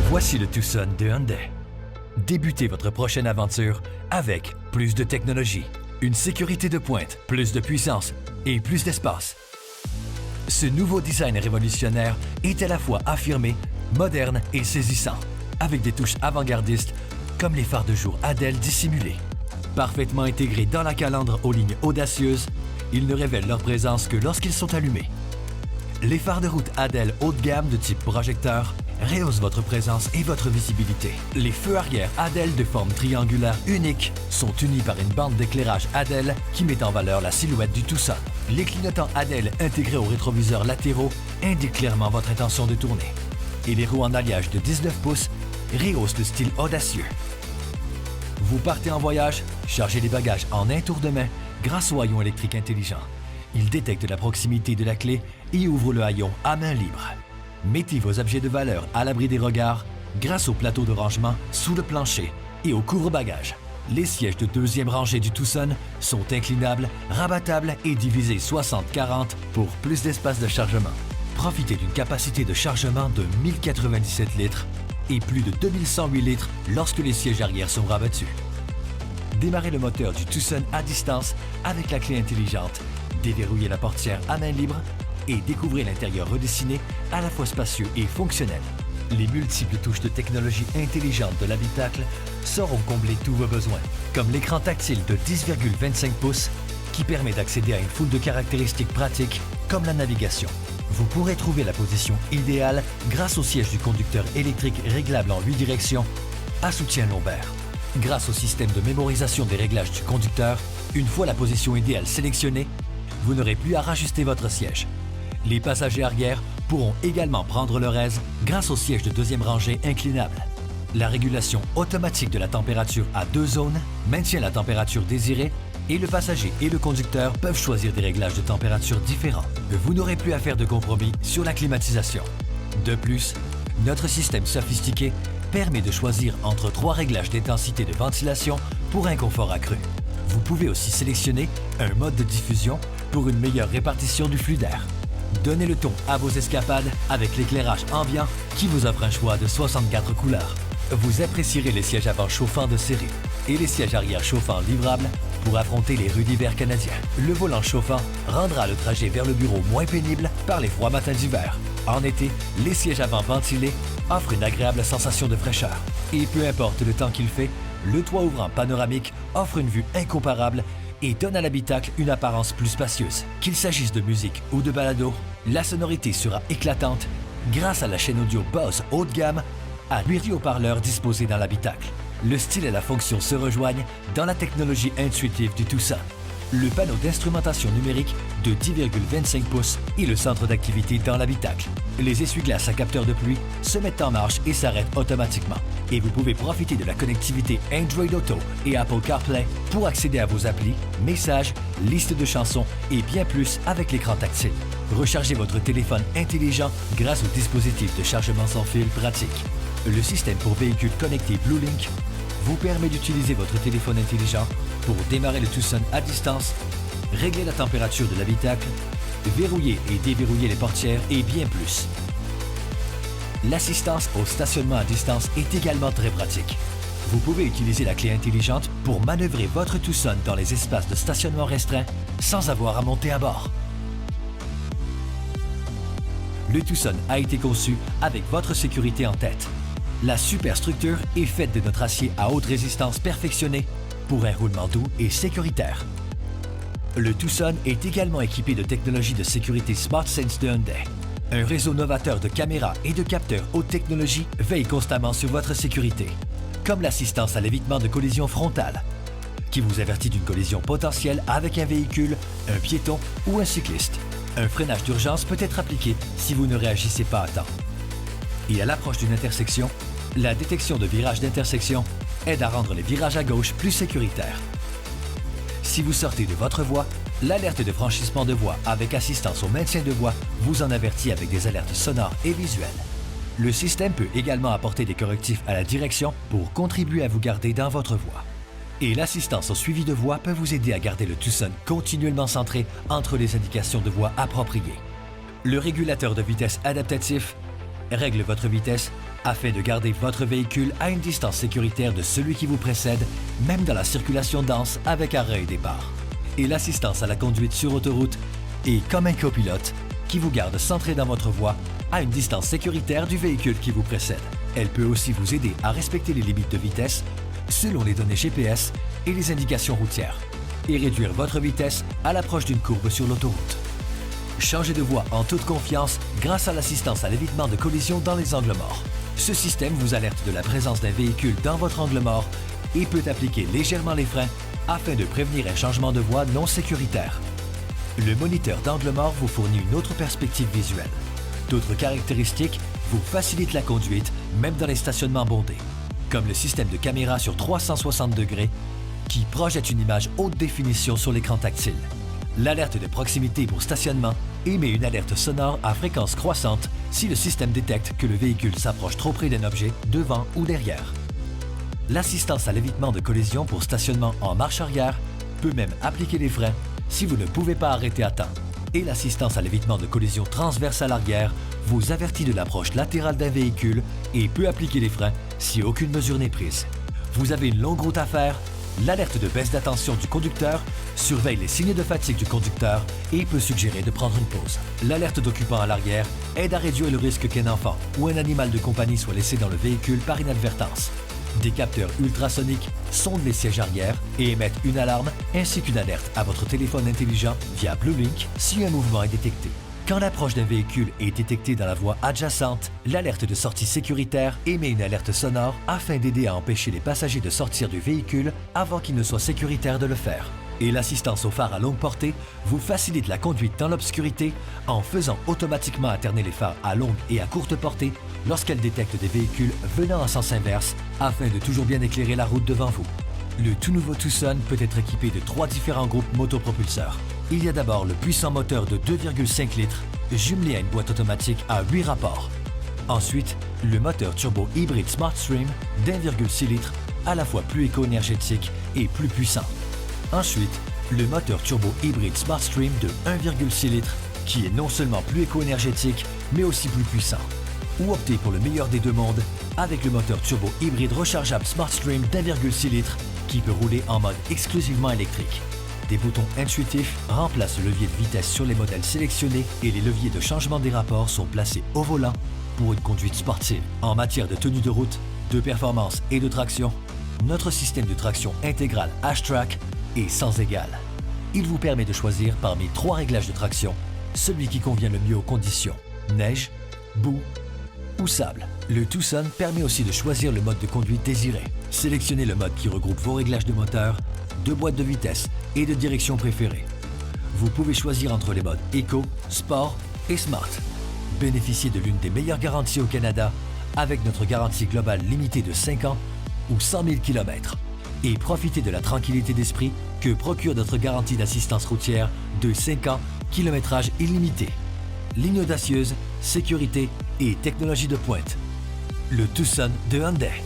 Voici le Tucson de Hyundai. Débutez votre prochaine aventure avec plus de technologie, une sécurité de pointe, plus de puissance et plus d'espace. Ce nouveau design révolutionnaire est à la fois affirmé, moderne et saisissant, avec des touches avant-gardistes comme les phares de jour ADEL dissimulés. Parfaitement intégrés dans la calandre aux lignes audacieuses, ils ne révèlent leur présence que lorsqu'ils sont allumés. Les phares de route ADEL haut de gamme de type projecteur rehaussent votre présence et votre visibilité. Les feux arrière ADEL de forme triangulaire unique sont unis par une bande d'éclairage ADEL qui met en valeur la silhouette du Tucson. Les clignotants ADEL intégrés aux rétroviseurs latéraux indiquent clairement votre intention de tourner. Et les roues en alliage de 19 pouces rehaussent le style audacieux. Vous partez en voyage, chargez les bagages en un tour de main grâce au haillon électrique intelligent. Il détecte la proximité de la clé et ouvre le haillon à main libre. Mettez vos objets de valeur à l'abri des regards grâce au plateau de rangement sous le plancher et au couvre-bagages. Les sièges de deuxième rangée du Tucson sont inclinables, rabattables et divisés 60-40 pour plus d'espace de chargement. Profitez d'une capacité de chargement de 1097 litres et plus de 2108 litres lorsque les sièges arrière sont rabattus. Démarrez le moteur du Tucson à distance avec la clé intelligente, déverrouillez la portière à main libre et découvrez l'intérieur redessiné à la fois spacieux et fonctionnel. Les multiples touches de technologie intelligente de l'habitacle sauront combler tous vos besoins, comme l'écran tactile de 10,25 pouces qui permet d'accéder à une foule de caractéristiques pratiques comme la navigation. Vous pourrez trouver la position idéale grâce au siège du conducteur électrique réglable en 8 directions à soutien lombaire. Grâce au système de mémorisation des réglages du conducteur, une fois la position idéale sélectionnée, vous n'aurez plus à rajuster votre siège. Les passagers arrière pourront également prendre leur aise grâce au siège de deuxième rangée inclinable. La régulation automatique de la température à 2 zones maintient la température désirée et le passager et le conducteur peuvent choisir des réglages de température différents. Vous n'aurez plus à faire de compromis sur la climatisation. De plus, notre système sophistiqué permet de choisir entre 3 réglages d'intensité de ventilation pour un confort accru. Vous pouvez aussi sélectionner un mode de diffusion pour une meilleure répartition du flux d'air. Donnez le ton à vos escapades avec l'éclairage ambiant qui vous offre un choix de 64 couleurs. Vous apprécierez les sièges avant chauffants de série et les sièges arrière chauffants livrables pour affronter les rudes hivers canadiens. Le volant chauffant rendra le trajet vers le bureau moins pénible par les froids matins d'hiver. En été, les sièges avant ventilés offrent une agréable sensation de fraîcheur. Et peu importe le temps qu'il fait, le toit ouvrant panoramique offre une vue incomparable et donne à l'habitacle une apparence plus spacieuse. Qu'il s'agisse de musique ou de balado, la sonorité sera éclatante grâce à la chaîne audio Bose haut de gamme à 8 haut-parleurs disposés dans l'habitacle. Le style et la fonction se rejoignent dans la technologie intuitive du Tucson. Le panneau d'instrumentation numérique de 10,25 pouces et le centre d'activité dans l'habitacle. Les essuie-glaces à capteur de pluie se mettent en marche et s'arrêtent automatiquement. Et vous pouvez profiter de la connectivité Android Auto et Apple CarPlay pour accéder à vos applis, messages, listes de chansons et bien plus avec l'écran tactile. Rechargez votre téléphone intelligent grâce au dispositif de chargement sans fil pratique. Le système pour véhicules connectés BlueLink vous permet d'utiliser votre téléphone intelligent pour démarrer le Tucson à distance, régler la température de l'habitacle, verrouiller et déverrouiller les portières et bien plus. L'assistance au stationnement à distance est également très pratique. Vous pouvez utiliser la clé intelligente pour manœuvrer votre Tucson dans les espaces de stationnement restreints sans avoir à monter à bord. Le Tucson a été conçu avec votre sécurité en tête. La superstructure est faite de notre acier à haute résistance perfectionné pour un roulement doux et sécuritaire. Le Tucson est également équipé de technologies de sécurité SmartSense de Hyundai. Un réseau novateur de caméras et de capteurs haute technologie veille constamment sur votre sécurité, comme l'assistance à l'évitement de collision frontale, qui vous avertit d'une collision potentielle avec un véhicule, un piéton ou un cycliste. Un freinage d'urgence peut être appliqué si vous ne réagissez pas à temps. Et à l'approche d'une intersection, la détection de virages d'intersection aide à rendre les virages à gauche plus sécuritaires. Si vous sortez de votre voie, l'alerte de franchissement de voie avec assistance au maintien de voie vous en avertit avec des alertes sonores et visuelles. Le système peut également apporter des correctifs à la direction pour contribuer à vous garder dans votre voie. Et l'assistance au suivi de voie peut vous aider à garder le Tucson continuellement centré entre les indications de voie appropriées. Le régulateur de vitesse adaptatif règle votre vitesse afin de garder votre véhicule à une distance sécuritaire de celui qui vous précède, même dans la circulation dense avec arrêt et départ. Et l'assistance à la conduite sur autoroute est comme un copilote qui vous garde centré dans votre voie à une distance sécuritaire du véhicule qui vous précède. Elle peut aussi vous aider à respecter les limites de vitesse selon les données GPS et les indications routières et réduire votre vitesse à l'approche d'une courbe sur l'autoroute. Changez de voie en toute confiance grâce à l'assistance à l'évitement de collision dans les angles morts. Ce système vous alerte de la présence d'un véhicule dans votre angle mort et peut appliquer légèrement les freins afin de prévenir un changement de voie non sécuritaire. Le moniteur d'angle mort vous fournit une autre perspective visuelle. D'autres caractéristiques vous facilitent la conduite, même dans les stationnements bondés, comme le système de caméra sur 360 degrés qui projette une image haute définition sur l'écran tactile. L'alerte de proximité pour stationnement émet une alerte sonore à fréquence croissante si le système détecte que le véhicule s'approche trop près d'un objet devant ou derrière. L'assistance à l'évitement de collision pour stationnement en marche arrière peut même appliquer les freins si vous ne pouvez pas arrêter à temps. Et l'assistance à l'évitement de collision transverse à l'arrière vous avertit de l'approche latérale d'un véhicule et peut appliquer les freins si aucune mesure n'est prise. Vous avez une longue route à faire? L'alerte de baisse d'attention du conducteur surveille les signes de fatigue du conducteur et peut suggérer de prendre une pause. L'alerte d'occupant à l'arrière aide à réduire le risque qu'un enfant ou un animal de compagnie soit laissé dans le véhicule par inadvertance. Des capteurs ultrasoniques sondent les sièges arrière et émettent une alarme ainsi qu'une alerte à votre téléphone intelligent via BlueLink si un mouvement est détecté. Quand l'approche d'un véhicule est détectée dans la voie adjacente, l'alerte de sortie sécuritaire émet une alerte sonore afin d'aider à empêcher les passagers de sortir du véhicule avant qu'il ne soit sécuritaire de le faire. Et l'assistance aux phares à longue portée vous facilite la conduite dans l'obscurité en faisant automatiquement alterner les phares à longue et à courte portée lorsqu'elle détecte des véhicules venant en sens inverse afin de toujours bien éclairer la route devant vous. Le tout nouveau Tucson peut être équipé de 3 différents groupes motopropulseurs. Il y a d'abord le puissant moteur de 2,5 litres jumelé à une boîte automatique à 8 rapports. Ensuite, le moteur turbo hybride SmartStream d'1,6 litres à la fois plus éco-énergétique et plus puissant. Ensuite, le moteur turbo hybride SmartStream de 1,6 litres qui est non seulement plus éco-énergétique mais aussi plus puissant. Ou optez pour le meilleur des deux mondes avec le moteur turbo hybride rechargeable SmartStream d'1,6 litres qui peut rouler en mode exclusivement électrique. Des boutons intuitifs remplacent le levier de vitesse sur les modèles sélectionnés et les leviers de changement des rapports sont placés au volant pour une conduite sportive. En matière de tenue de route, de performance et de traction, notre système de traction intégrale H-Track est sans égal. Il vous permet de choisir parmi 3 réglages de traction celui qui convient le mieux aux conditions neige, boue ou sable. Le Tucson permet aussi de choisir le mode de conduite désiré. Sélectionnez le mode qui regroupe vos réglages de moteur, de boîte de vitesse et de direction préférée. Vous pouvez choisir entre les modes Eco, Sport et Smart. Bénéficiez de l'une des meilleures garanties au Canada avec notre garantie globale limitée de 5 ans ou 100 000 km. Et profitez de la tranquillité d'esprit que procure notre garantie d'assistance routière de 5 ans, kilométrage illimité. Ligne audacieuse, sécurité et technologie de pointe. Le Tucson de Hyundai.